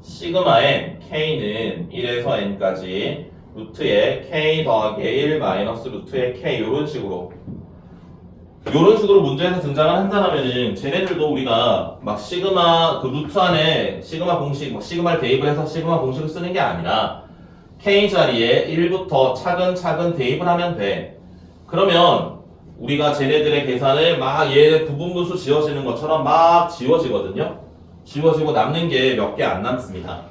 시그마의 K는 1에서 N까지 루트에 k 더하기 1 마이너스 루트에 k 요런 식으로 문제에서 등장을 한다면은 쟤네들도 우리가 막 시그마 그 루트 안에 시그마 공식 막 시그마를 대입을 해서 시그마 공식을 쓰는 게 아니라 k 자리에 1부터 차근차근 대입을 하면 돼. 그러면 우리가 쟤네들의 계산을 막 얘 부분분수 지워지는 것처럼 막 지워지거든요. 지워지고 남는 게 몇 개 안 남습니다.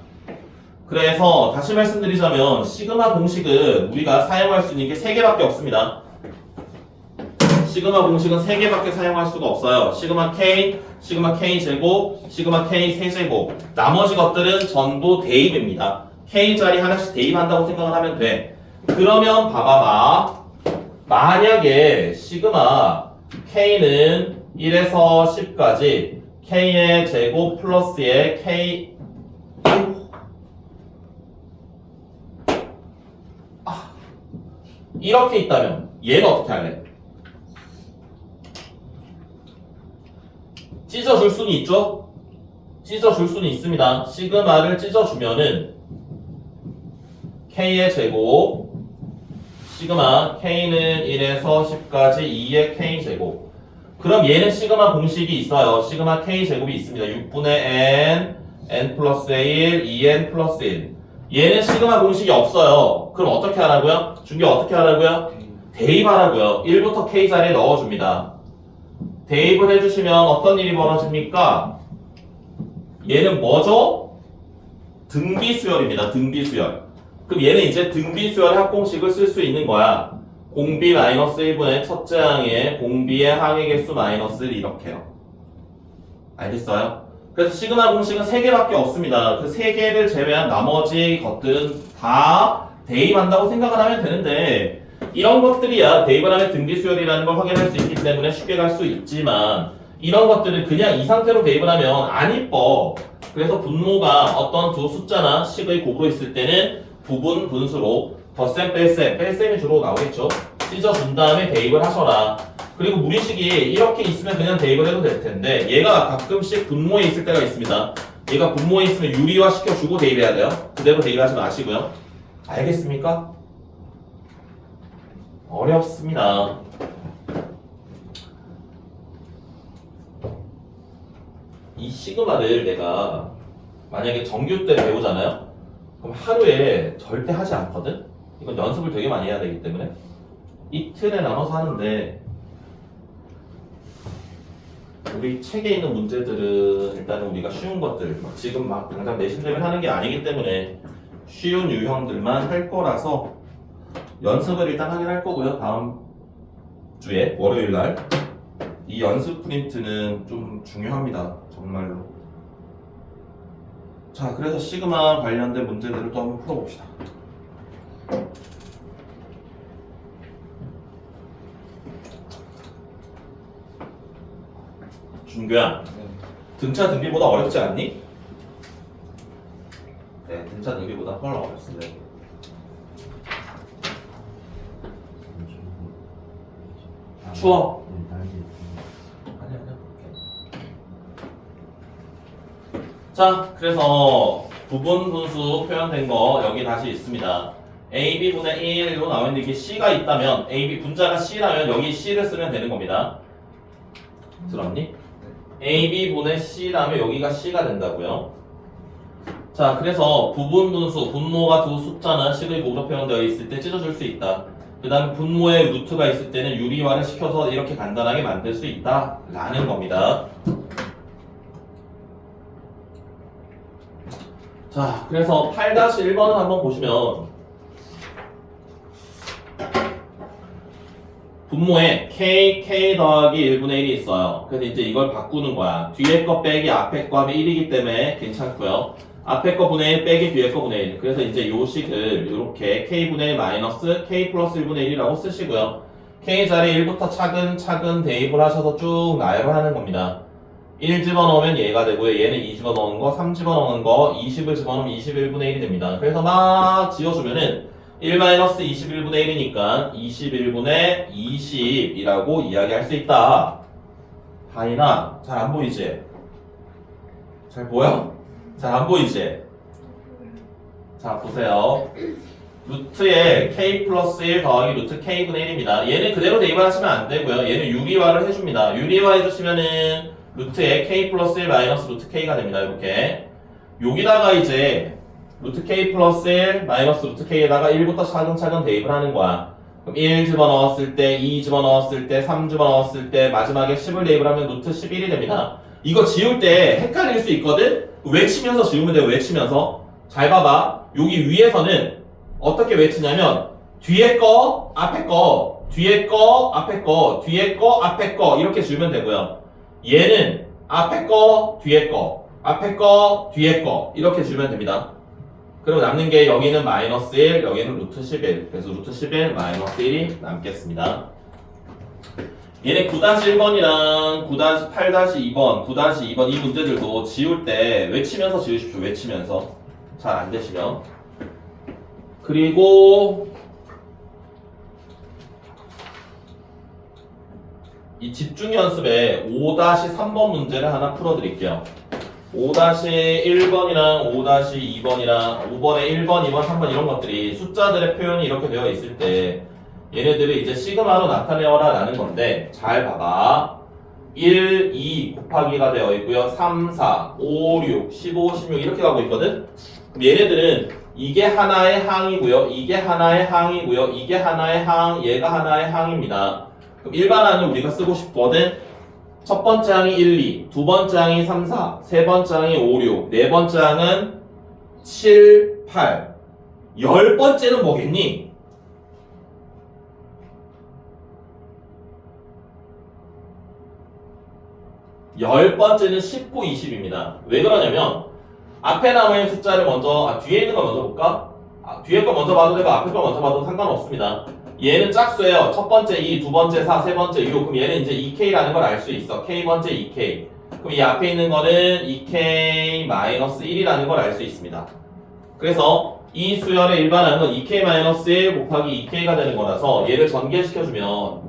그래서 다시 말씀드리자면 시그마 공식은 우리가 사용할 수 있는 게 3개밖에 없습니다. 시그마 공식은 3개밖에 사용할 수가 없어요. 시그마 k 제곱, 시그마 k 세제곱. 나머지 것들은 전부 대입입니다. k 자리 하나씩 대입한다고 생각을 하면 돼. 그러면 봐봐봐. 만약에 시그마 k는 1에서 10까지 k의 제곱 플러스의 k 이렇게 있다면 얘는 어떻게 할래? 찢어줄 수는 있죠? 찢어줄 수는 있습니다. 시그마를 찢어주면은 k의 제곱 시그마 k는 1에서 10까지 2의 k 제곱. 그럼 얘는 시그마 공식이 있어요. 시그마 k 제곱이 있습니다. 6분의 n 플러스 1 2n 플러스 1. 얘는 시그마 공식이 없어요. 그럼 어떻게 하라고요? 준규 어떻게 하라고요? 대입하라고요. 1부터 k 자리에 넣어줍니다. 대입을 해주시면 어떤 일이 벌어집니까? 얘는 뭐죠? 등비수열입니다. 등비수열. 그럼 얘는 이제 등비수열의 합공식을 쓸 수 있는 거야. 공비 마이너스 1분의 첫째 항에 공비의 항의 개수 마이너스 1 이렇게요. 알겠어요? 그래서 시그마 공식은 3개밖에 없습니다. 그 3개를 제외한 나머지 것들은 다 대입한다고 생각을 하면 되는데 이런 것들이야 대입을 하면 등비수열이라는 걸 확인할 수 있기 때문에 쉽게 갈 수 있지만 이런 것들은 그냥 이 상태로 대입을 하면 안 이뻐. 그래서 분모가 어떤 두 숫자나 식의 곱으로 있을 때는 부분 분수로 덧셈 뺄셈이 주로 나오겠죠. 찢어준 다음에 대입을 하셔라. 그리고 무리식이 이렇게 있으면 그냥 대입을 해도 될 텐데 얘가 가끔씩 분모에 있을 때가 있습니다. 얘가 분모에 있으면 유리화 시켜주고 대입해야 돼요. 그대로 대입하지 마시고요. 알겠습니까? 어렵습니다. 이 시그마를 내가 만약에 정규 때 배우잖아요? 그럼 하루에 절대 하지 않거든? 이건 연습을 되게 많이 해야 되기 때문에 이틀에 나눠서 하는데 우리 책에 있는 문제들은 일단은 우리가 쉬운 것들 지금 막 당장 내신대면 하는 게 아니기 때문에 쉬운 유형들만 할 거라서 연습을 일단 하긴 할 거고요. 다음 주에 월요일날 이 연습 프린트는 좀 중요합니다. 정말로. 자, 그래서 시그마 관련된 문제들을 또 한번 풀어봅시다. 준규야, 등차 등비보다 어렵지 않니? 네, 등차 등비보다 훨씬 어렵습니다. 추워. 아니야. 자, 그래서 부분 분수 표현된 거 여기 다시 있습니다. AB분의 1로 나오는데 이게 C가 있다면 AB 분자가 C라면 여기 C를 쓰면 되는 겁니다. 들었니? AB분의 C라면 여기가 C가 된다고요. 자, 그래서 부분 분수, 분모가 두 숫자나 식의 곱으로 표현되어 있을 때 찢어줄 수 있다. 그 다음에 분모에 루트가 있을 때는 유리화를 시켜서 이렇게 간단하게 만들 수 있다 라는 겁니다. 자, 그래서 8-1번을 한번 보시면 분모에 k 더하기 1분의 1이 있어요. 그래서 이제 이걸 바꾸는 거야. 뒤에 거 빼기 앞에 거 하면 1이기 때문에 괜찮고요. 앞에 거 분의 1 빼기 뒤에 거 분의 1. 그래서 이제 요 식을 이렇게 k분의 1 마이너스 k 플러스 1분의 1이라고 쓰시고요. k 자리 1부터 차근차근 대입을 하셔서 쭉 나열을 하는 겁니다. 1 집어넣으면 얘가 되고요. 얘는 2 집어넣은 거, 3 집어넣은 거, 20을 집어넣으면 21분의 1이 됩니다. 그래서 막 지어주면은 1-21분의 1이니까 21분의 20이라고 이야기할 수 있다. 하이나 잘 안 보이지? 잘 보여? 잘 안 보이지? 자, 보세요. 루트에 k 플러스 1 더하기 루트 k분의 1입니다. 얘는 그대로 대입하시면 안 되고요. 얘는 유리화를 해줍니다. 유리화 해주시면은 루트에 k 플러스 1 마이너스 루트 k가 됩니다. 이렇게 여기다가 이제 루트 k 플러스 1 마이너스 루트 k에다가 1부터 차근차근 대입을 하는 거야. 그럼 1 집어넣었을 때, 2 집어넣었을 때, 3 집어넣었을 때 마지막에 10을 대입을 하면 루트 11이 됩니다. 이거 지울 때 헷갈릴 수 있거든? 외치면서 지우면 돼요. 외치면서. 잘 봐봐. 여기 위에서는 어떻게 외치냐면 뒤에 거, 앞에 거, 뒤에 거, 앞에 거, 뒤에 거, 앞에 거 이렇게 지우면 되고요. 얘는 앞에 거, 뒤에 거, 앞에 거, 뒤에 거 이렇게 지우면 됩니다. 그리고 남는 게 여기는 마이너스 1, 여기는 루트 11. 그래서 루트 11 마이너스 1이 남겠습니다. 얘네 9-1번이랑 8-2번, 9-2번 이 문제들도 지울 때 외치면서 지우십시오. 외치면서. 잘 안 되시면. 그리고 이 집중 연습에 5-3번 문제를 하나 풀어드릴게요. 5-1번이랑 5-2번이랑 5번에 1번, 2번, 3번 이런 것들이 숫자들의 표현이 이렇게 되어 있을 때 얘네들을 이제 시그마로 나타내어라 라는 건데 잘 봐봐. 1, 2 곱하기가 되어 있고요. 3, 4, 5, 6, 15, 16 이렇게 가고 있거든. 그럼 얘네들은 이게 하나의 항이고요. 이게 하나의 항이고요. 이게 하나의 항, 얘가 하나의 항입니다. 그럼 일반항을 우리가 쓰고 싶거든. 첫 번째 항이 1, 2, 두 번째 항이 3, 4, 세 번째 항이 5, 6, 네 번째 항은 7, 8, 열 번째는 뭐겠니? 열 번째는 19, 20입니다. 왜 그러냐면 앞에 남은 숫자를 먼저 뒤에 있는 거 먼저 볼까? 뒤에 거 먼저 봐도 되고 앞에 거 먼저 봐도 상관없습니다. 얘는 짝수예요. 첫 번째 2, 두 번째 4, 세 번째 6. 그럼 얘는 이제 2k라는 걸 알 수 있어. k번째 2k. 그럼 이 앞에 있는 거는 2k-1이라는 걸 알 수 있습니다. 그래서 이 수열의 일반항은 2k-1 곱하기 2k가 되는 거라서 얘를 전개시켜주면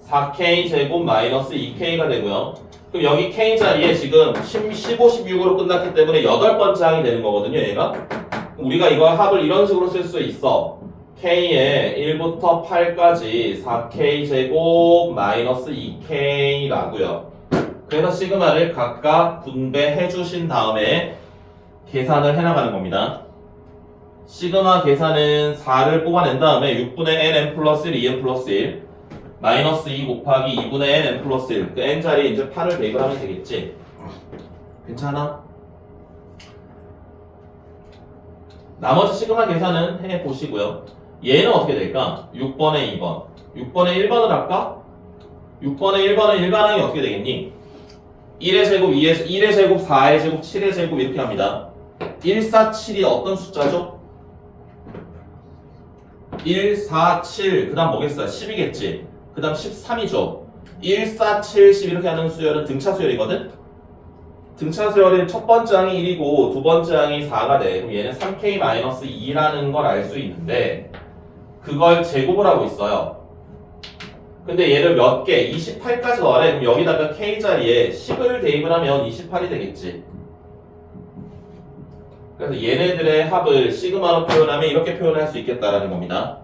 4k 제곱 마이너스 2k가 되고요. 그럼 여기 k 자리에 지금 15, 16으로 끝났기 때문에 8번째 항이 되는 거거든요. 얘가. 우리가 이거 합을 이런 식으로 쓸 수 있어. k에 1부터 8까지 4k 제곱 마이너스 2k라고요. 그래서 시그마를 각각 분배해 주신 다음에 계산을 해나가는 겁니다. 시그마 계산은 4를 뽑아낸 다음에 6분의 nn 플러스 1, 2n 플러스 1 마이너스 2 곱하기 2분의 nn 플러스 1 그 n 자리에 이제 8을 대입을 하면 되겠지. 괜찮아? 나머지 시그마 계산은 해보시고요. 얘는 어떻게 될까? 6번에 2번 6번에 1번을 할까? 6번에 1번은 일반항이 어떻게 되겠니? 1의 제곱, 1의 제곱, 4의 제곱, 7의 제곱 이렇게 합니다. 1, 4, 7이 어떤 숫자죠? 1, 4, 7, 그 다음 뭐겠어요? 10이겠지. 그 다음 13이죠. 1, 4, 7, 10 이렇게 하는 수열은 등차 수열이거든? 등차 수열은 첫 번째 항이 1이고 두 번째 항이 4가 돼. 그럼 얘는 3k-2라는 걸 알 수 있는데 그걸 제곱을 하고 있어요. 근데 얘를 몇 개? 28까지 넣으래. 그럼 여기다가 k 자리에 10을 대입을 하면 28이 되겠지. 그래서 얘네들의 합을 시그마로 표현하면 이렇게 표현할 수 있겠다라는 겁니다.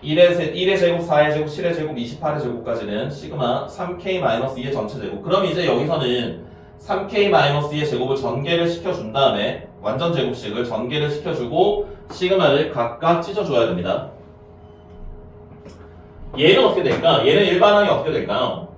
1의 제곱, 4의 제곱, 7의 제곱, 28의 제곱까지는 시그마 3k-2의 전체 제곱. 그럼 이제 여기서는 3k-2의 제곱을 전개를 시켜준 다음에 완전 제곱식을 전개를 시켜주고 시그마를 각각 찢어줘야 됩니다. 얘는 어떻게 될까? 얘는 일반항이 어떻게 될까요?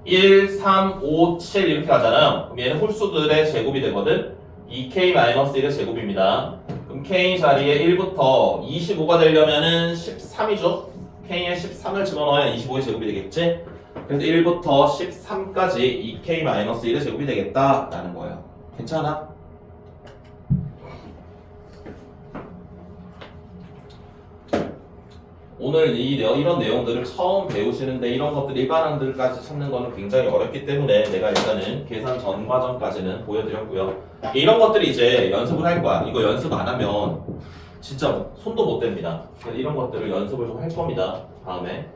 1, 3, 5, 7 이렇게 가잖아요. 그럼 얘는 홀수들의 제곱이 되거든? 2k-1의 제곱입니다. 그럼 k 자리에 1부터 25가 되려면은 13이죠? k에 13을 집어넣어야 25의 제곱이 되겠지? 그래서 1부터 13까지 2k-1의 제곱이 되겠다라는 거예요. 괜찮아? 오늘 이런 내용들을 처음 배우시는데 이런 것들 일반항들까지 찾는 거는 굉장히 어렵기 때문에 내가 일단은 계산 전 과정까지는 보여드렸고요. 이런 것들이 이제 연습을 할 거야. 이거 연습 안 하면 진짜 손도 못 댑니다. 그래서 이런 것들을 연습을 좀 할 겁니다. 다음에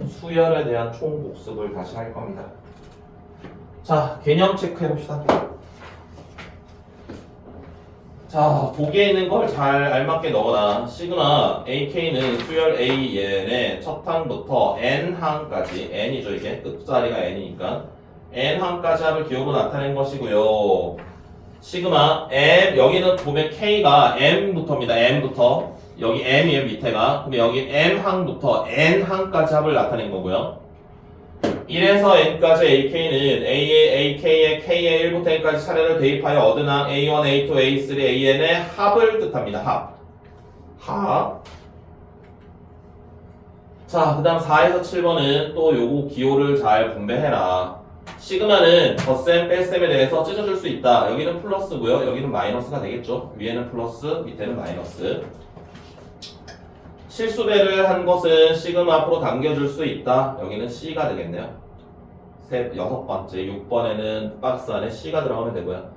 수열에 대한 총 복습을 다시 할 겁니다. 자, 개념 체크해 봅시다. 자, 보기에 있는 걸 잘 알맞게 넣어라. 시그마 AK는 수열 AN의 첫 항부터 N항까지, N이죠 이게, 끝자리가 N이니까 N항까지 합을 기호로 나타낸 것이고요. 시그마 M, 여기는 보면 K가 M부터입니다. M부터 여기 M이에요 밑에가. 그럼 여기 M항부터 N항까지 합을 나타낸 거고요. 1에서 n까지 AK는 AK의 K의 1부터 n까지 차례로 대입하여 얻은 항 A1, A2, A3, AN의 합을 뜻합니다. 합. 자, 그 다음 4에서 7번은 또 요거 기호를 잘 분배해라. 시그마는 덧셈, 뺄셈에 대해서 찢어줄 수 있다. 여기는 플러스고요. 여기는 마이너스가 되겠죠. 위에는 플러스, 밑에는 마이너스. 실수배를 한 것은 시그마 앞으로 당겨줄 수 있다. 여기는 C가 되겠네요. 6번째, 6번에는 박스 안에 C가 들어가면 되고요.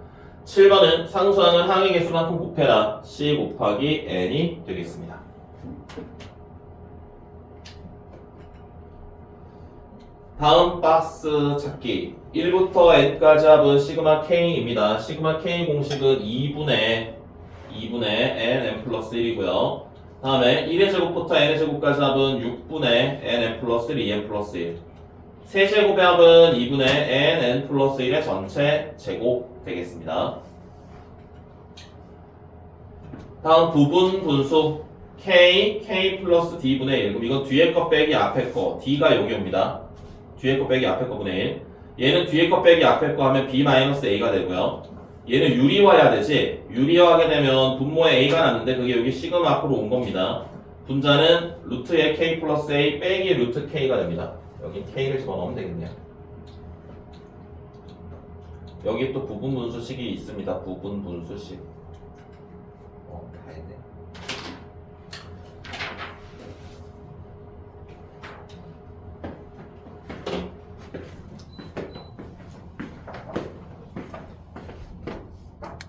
7번은 상수항은 항의 개수만큼 곱해라. C 곱하기 N이 되겠습니다. 다음 박스 찾기. 1부터 N까지 합은 시그마 K입니다. 시그마 K 공식은 2분의 N, N 플러스 1이고요. 다음에 1의 제곱부터 n의 제곱까지 합은 6분의 nn 플러스 1, 2n 플러스 1. 세제곱의 합은 2분의 nn 플러스 1의 전체 제곱 되겠습니다. 다음 부분 분수 k 플러스 d분의 1. 그럼 이건 뒤에 거 빼기 앞에 거. d가 여기 옵니다. 뒤에 거 빼기 앞에 거 분의 1. 얘는 뒤에 거 빼기 앞에 거 하면 b-a가 되고요. 얘는 유리화해야 되지. 유리화하게 되면 분모에 a가 났는데 그게 여기 시그마 앞으로 온 겁니다. 분자는 루트의 k 플러스 a 빼기 루트 k가 됩니다. 여기 k를 집어넣으면 되겠네요. 여기 또 부분 분수식이 있습니다. 부분 분수식.